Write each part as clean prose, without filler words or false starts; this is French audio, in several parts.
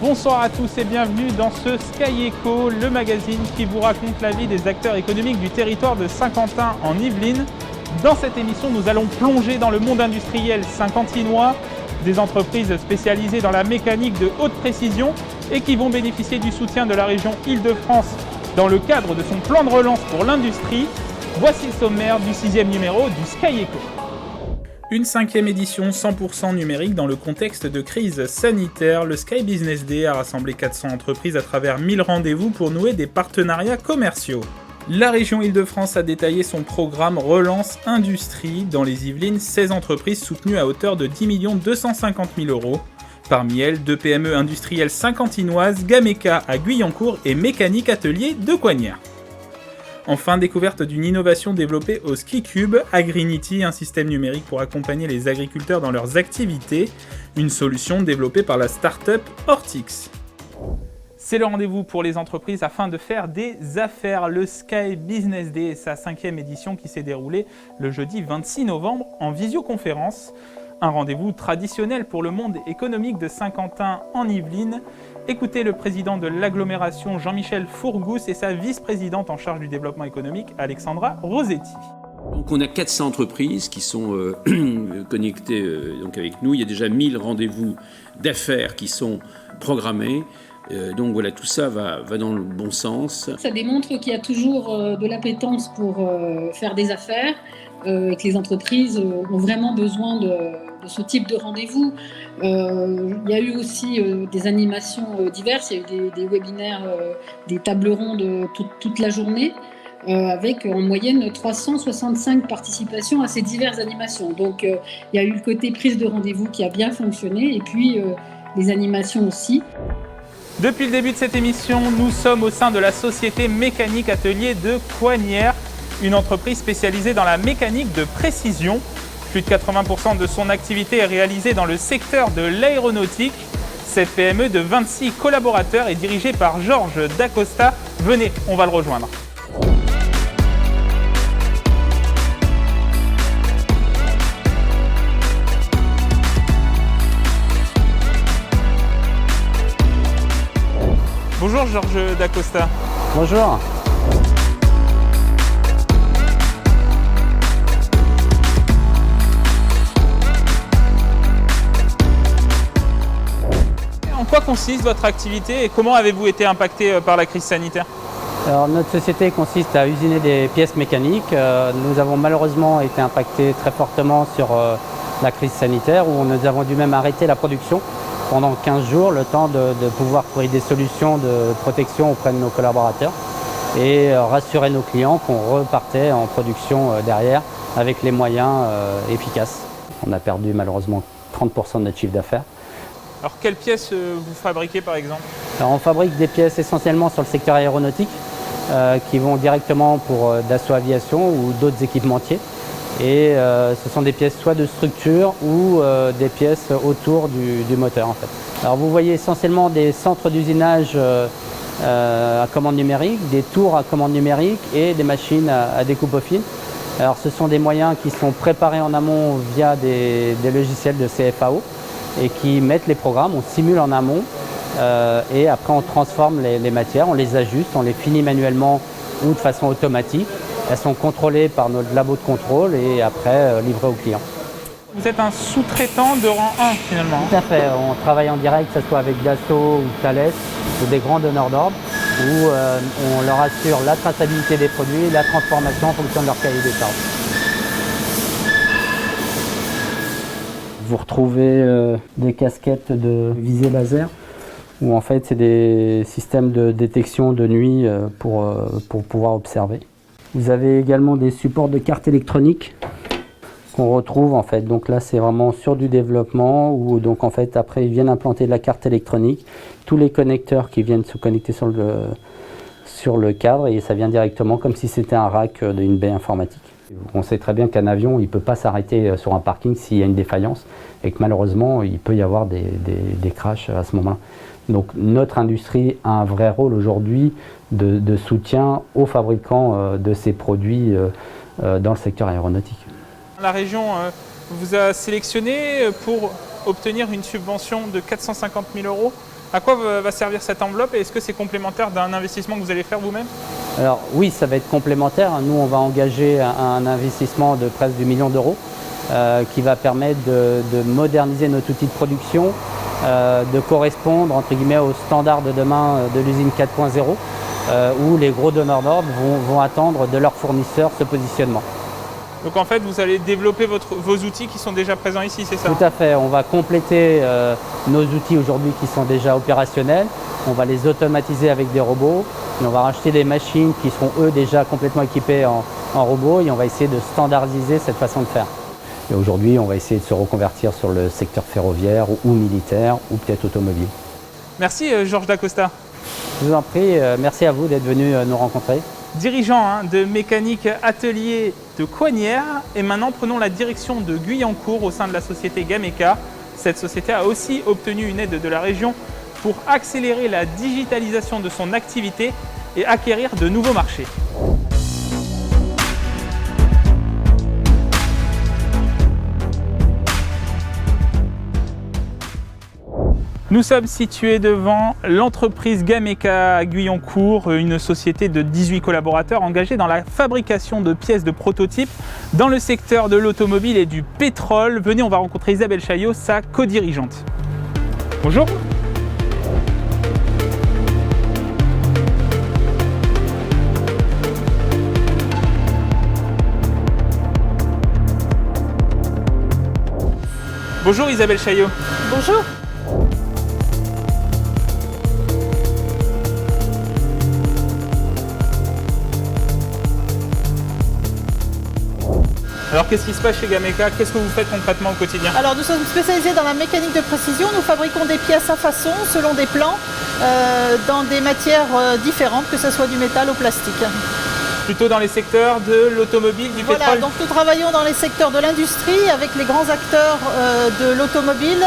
Bonsoir à tous et bienvenue dans ce Sky Echo, le magazine qui vous raconte la vie des acteurs économiques du territoire de Saint-Quentin en Yvelines. Dans cette émission, nous allons plonger dans le monde industriel saint-quentinois, des entreprises spécialisées dans la mécanique de haute précision et qui vont bénéficier du soutien de la région Île-de-France dans le cadre de son plan de relance pour l'industrie. Voici le sommaire du 6e numéro du Sky Echo. Une 5e édition 100% numérique dans le contexte de crise sanitaire. Le Sky Business Day a rassemblé 400 entreprises à travers 1000 rendez-vous pour nouer des partenariats commerciaux. La région Île-de-France a détaillé son programme Relance Industrie. Dans les Yvelines, 16 entreprises soutenues à hauteur de 10 250 000 €. Parmi elles, 2 PME industrielles saint-quentinoises, Gameka à Guyancourt et Mécanique Atelier de Coignères. Enfin, découverte d'une innovation développée au SkiCube, Agrinity, un système numérique pour accompagner les agriculteurs dans leurs activités, une solution développée par la start-up Hortix. C'est le rendez-vous pour les entreprises afin de faire des affaires. Le Sky Business Day est sa 5e édition qui s'est déroulée le jeudi 26 novembre en visioconférence. Un rendez-vous traditionnel pour le monde économique de Saint-Quentin en Yvelines. Écoutez le président de l'agglomération Jean-Michel Fourgous et sa vice-présidente en charge du développement économique Alexandra Rosetti. Donc on a 400 entreprises qui sont connectées donc avec nous. Il y a déjà 1000 rendez-vous d'affaires qui sont programmés. Donc voilà, tout ça va dans le bon sens. Ça démontre qu'il y a toujours de l'appétence pour faire des affaires et que les entreprises ont vraiment besoin de ce type de rendez-vous. Il y a eu aussi des animations diverses, il y a eu des webinaires, des tables rondes toute la journée, avec en moyenne 365 participations à ces diverses animations. Donc il y a eu le côté prise de rendez-vous qui a bien fonctionné et puis les animations aussi. Depuis le début de cette émission, nous sommes au sein de la société Mécanique Atelier de Coignères, une entreprise spécialisée dans la mécanique de précision. Plus de 80% de son activité est réalisée dans le secteur de l'aéronautique. Cette PME de 26 collaborateurs est dirigée par Georges Dacosta. Venez, on va le rejoindre. Bonjour Georges Dacosta. Bonjour. En quoi consiste votre activité et comment avez-vous été impacté par la crise sanitaire ? Alors, notre société consiste à usiner des pièces mécaniques. Nous avons malheureusement été impactés très fortement sur la crise sanitaire où nous avons dû même arrêter la production pendant 15 jours, le temps de pouvoir trouver des solutions de protection auprès de nos collaborateurs et rassurer nos clients qu'on repartait en production derrière avec les moyens efficaces. On a perdu malheureusement 30% de notre chiffre d'affaires. Alors quelles pièces vous fabriquez par exemple ? Alors, on fabrique des pièces essentiellement sur le secteur aéronautique qui vont directement pour Dassault Aviation ou d'autres équipementiers. Et ce sont des pièces soit de structure ou des pièces autour du moteur en fait. Alors vous voyez essentiellement des centres d'usinage à commande numérique, des tours à commande numérique et des machines à découpe au fil. Alors ce sont des moyens qui sont préparés en amont via des logiciels de CFAO et qui mettent les programmes, on simule en amont et après on transforme les matières, on les ajuste, on les finit manuellement ou de façon automatique. Elles sont contrôlées par notre labo de contrôle et après livrées aux clients. Vous êtes un sous-traitant de rang 1 finalement ? Tout à fait, on travaille en direct, que ce soit avec Dassault ou Thales ou des grands donneurs d'ordre où on leur assure la traçabilité des produits, la transformation en fonction de leur cahier des charges. Vous retrouvez des casquettes de visée laser où en fait c'est des systèmes de détection de nuit pour pouvoir observer. Vous avez également des supports de cartes électroniques qu'on retrouve en fait. Donc là c'est vraiment sur du développement où donc en fait après ils viennent implanter de la carte électronique, tous les connecteurs qui viennent se connecter sur le cadre et ça vient directement comme si c'était un rack d'une baie informatique. On sait très bien qu'un avion il peut pas s'arrêter sur un parking s'il y a une défaillance et que malheureusement il peut y avoir des crashs à ce moment-là. Donc notre industrie a un vrai rôle aujourd'hui de soutien aux fabricants de ces produits dans le secteur aéronautique. La région vous a sélectionné pour obtenir une subvention de 450 000 € À quoi va servir cette enveloppe et est-ce que c'est complémentaire d'un investissement que vous allez faire vous-même? Alors oui, ça va être complémentaire. Nous, on va engager un investissement de presque du million d'euros qui va permettre de moderniser notre outil de production, de correspondre entre guillemets aux standards de demain de l'usine 4.0 où les gros donneurs d'ordre vont attendre de leurs fournisseurs ce positionnement. Donc en fait, vous allez développer vos outils qui sont déjà présents ici, c'est ça? Tout à fait. On va compléter nos outils aujourd'hui qui sont déjà opérationnels. On va les automatiser avec des robots. Et on va racheter des machines qui seront eux déjà complètement équipées en robots et on va essayer de standardiser cette façon de faire. Et aujourd'hui, on va essayer de se reconvertir sur le secteur ferroviaire ou militaire ou peut-être automobile. Merci Georges Dacosta. Je vous en prie, merci à vous d'être venu nous rencontrer. Dirigeant de mécanique atelier de Coignères. Et maintenant, prenons la direction de Guyancourt au sein de la société Gameka. Cette société a aussi obtenu une aide de la région pour accélérer la digitalisation de son activité et acquérir de nouveaux marchés. Nous sommes situés devant l'entreprise Gameka à Guyancourt, une société de 18 collaborateurs engagés dans la fabrication de pièces de prototypes dans le secteur de l'automobile et du pétrole. Venez, on va rencontrer Isabelle Chaillot, sa co-dirigeante. Bonjour. Bonjour Isabelle Chaillot. Bonjour. Alors qu'est-ce qui se passe chez Gameka? Qu'est-ce que vous faites concrètement au quotidien? Alors nous sommes spécialisés dans la mécanique de précision. Nous fabriquons des pièces à façon selon des plans dans des matières différentes, que ce soit du métal ou plastique. Plutôt dans les secteurs de l'automobile, du pétrole? Voilà, donc nous travaillons dans les secteurs de l'industrie avec les grands acteurs de l'automobile,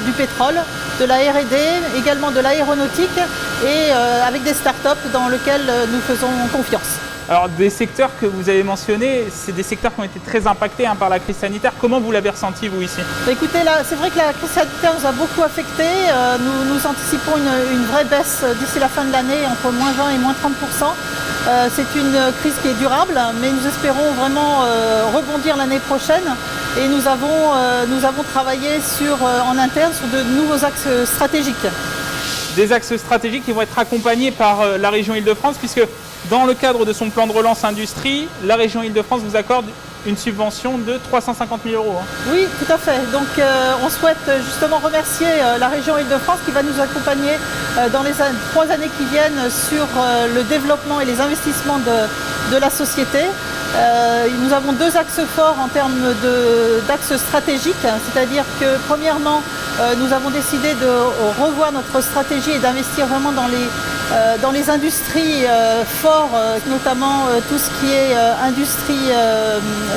du pétrole, de la R&D, également de l'aéronautique et avec des startups dans lesquelles nous faisons confiance. Alors des secteurs que vous avez mentionnés, c'est des secteurs qui ont été très impactés par la crise sanitaire. Comment vous l'avez ressenti vous ici? Écoutez, là, c'est vrai que la crise sanitaire nous a beaucoup affectés. Nous anticipons une vraie baisse d'ici la fin de l'année, entre moins 20 et moins 30%. C'est une crise qui est durable, mais nous espérons vraiment rebondir l'année prochaine. Et nous avons travaillé en interne sur de nouveaux axes stratégiques. Des axes stratégiques qui vont être accompagnés par la région Île-de-France, puisque dans le cadre de son plan de relance industrie, la région Île-de-France vous accorde une subvention de 350 000 €. Oui, tout à fait. Donc on souhaite justement remercier la région Île-de-France qui va nous accompagner dans les 3 années qui viennent sur le développement et les investissements de la société. Nous avons 2 axes forts en termes d'axes stratégiques, c'est-à-dire que premièrement, nous avons décidé de revoir notre stratégie et d'investir vraiment dans les industries fortes, notamment tout ce qui est industrie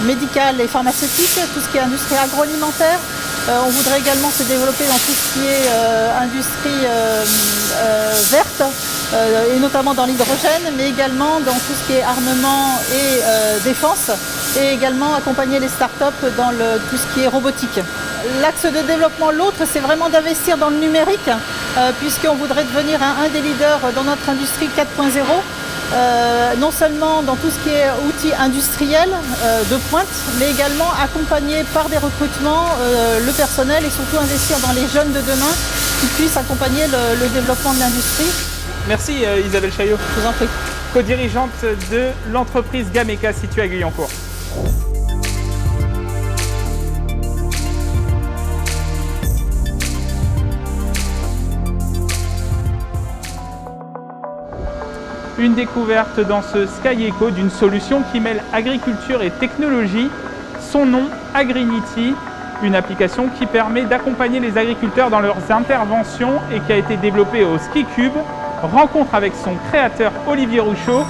médicale et pharmaceutique, tout ce qui est industrie agroalimentaire. On voudrait également se développer dans tout ce qui est industrie verte, et notamment dans l'hydrogène, mais également dans tout ce qui est armement et défense, et également accompagner les startups dans tout ce qui est robotique. L'axe de développement, l'autre, c'est vraiment d'investir dans le numérique, puisqu'on voudrait devenir un des leaders dans notre industrie 4.0. Non seulement dans tout ce qui est outils industriels de pointe, mais également accompagner par des recrutements le personnel et surtout investir dans les jeunes de demain qui puissent accompagner le développement de l'industrie. Merci Isabelle Chaillot. Je vous en prie. Co-dirigeante de l'entreprise Gameka située à Guyancourt. Une découverte dans ce Sky Eco d'une solution qui mêle agriculture et technologie. Son nom, Agrinity, une application qui permet d'accompagner les agriculteurs dans leurs interventions et qui a été développée au Ski Cube. Rencontre avec son créateur Olivier Rouchot,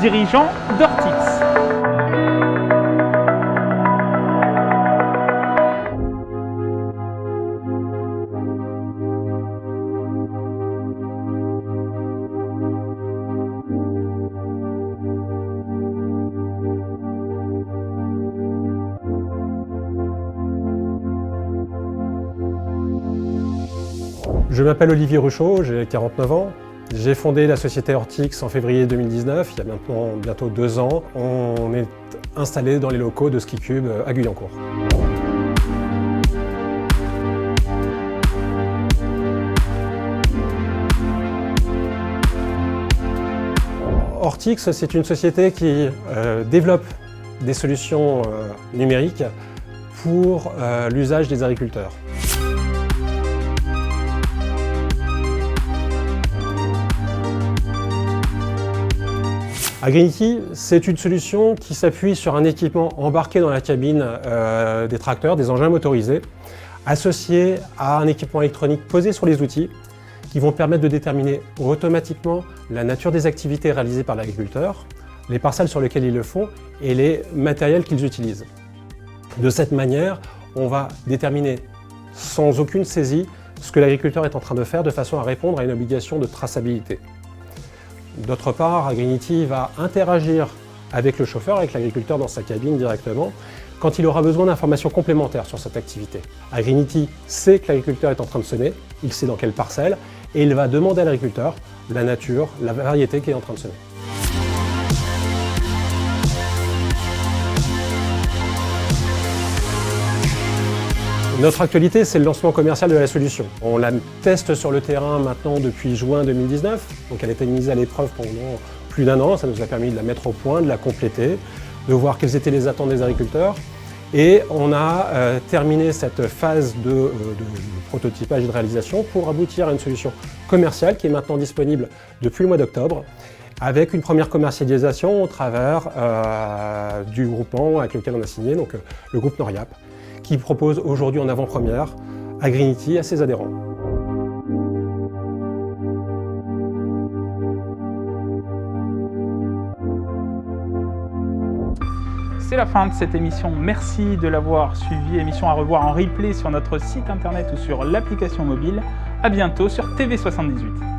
dirigeant d'Ortix. Je m'appelle Olivier Ruchot, j'ai 49 ans. J'ai fondé la société Ortix en février 2019, il y a maintenant bientôt 2 ans. On est installé dans les locaux de SkiCube à Guyancourt. Ortix, c'est une société qui développe des solutions numériques pour l'usage des agriculteurs. Agrinity, c'est une solution qui s'appuie sur un équipement embarqué dans la cabine des tracteurs, des engins motorisés, associé à un équipement électronique posé sur les outils qui vont permettre de déterminer automatiquement la nature des activités réalisées par l'agriculteur, les parcelles sur lesquelles ils le font et les matériels qu'ils utilisent. De cette manière, on va déterminer sans aucune saisie ce que l'agriculteur est en train de faire de façon à répondre à une obligation de traçabilité. D'autre part, Agrinity va interagir avec le chauffeur, avec l'agriculteur dans sa cabine directement, quand il aura besoin d'informations complémentaires sur cette activité. Agrinity sait que l'agriculteur est en train de semer, il sait dans quelle parcelle, et il va demander à l'agriculteur la nature, la variété qu'il est en train de semer. Notre actualité, c'est le lancement commercial de la solution. On la teste sur le terrain maintenant depuis juin 2019, donc elle a été mise à l'épreuve pendant plus d'1 an, ça nous a permis de la mettre au point, de la compléter, de voir quelles étaient les attentes des agriculteurs. Et on a terminé cette phase de prototypage et de réalisation pour aboutir à une solution commerciale qui est maintenant disponible depuis le mois d'octobre, avec une première commercialisation au travers du groupement avec lequel on a signé, donc le groupe Noriap, qui propose aujourd'hui en avant-première Agrinity à ses adhérents. C'est la fin de cette émission. Merci de l'avoir suivi. Émission à revoir en replay sur notre site internet ou sur l'application mobile. À bientôt sur TV78.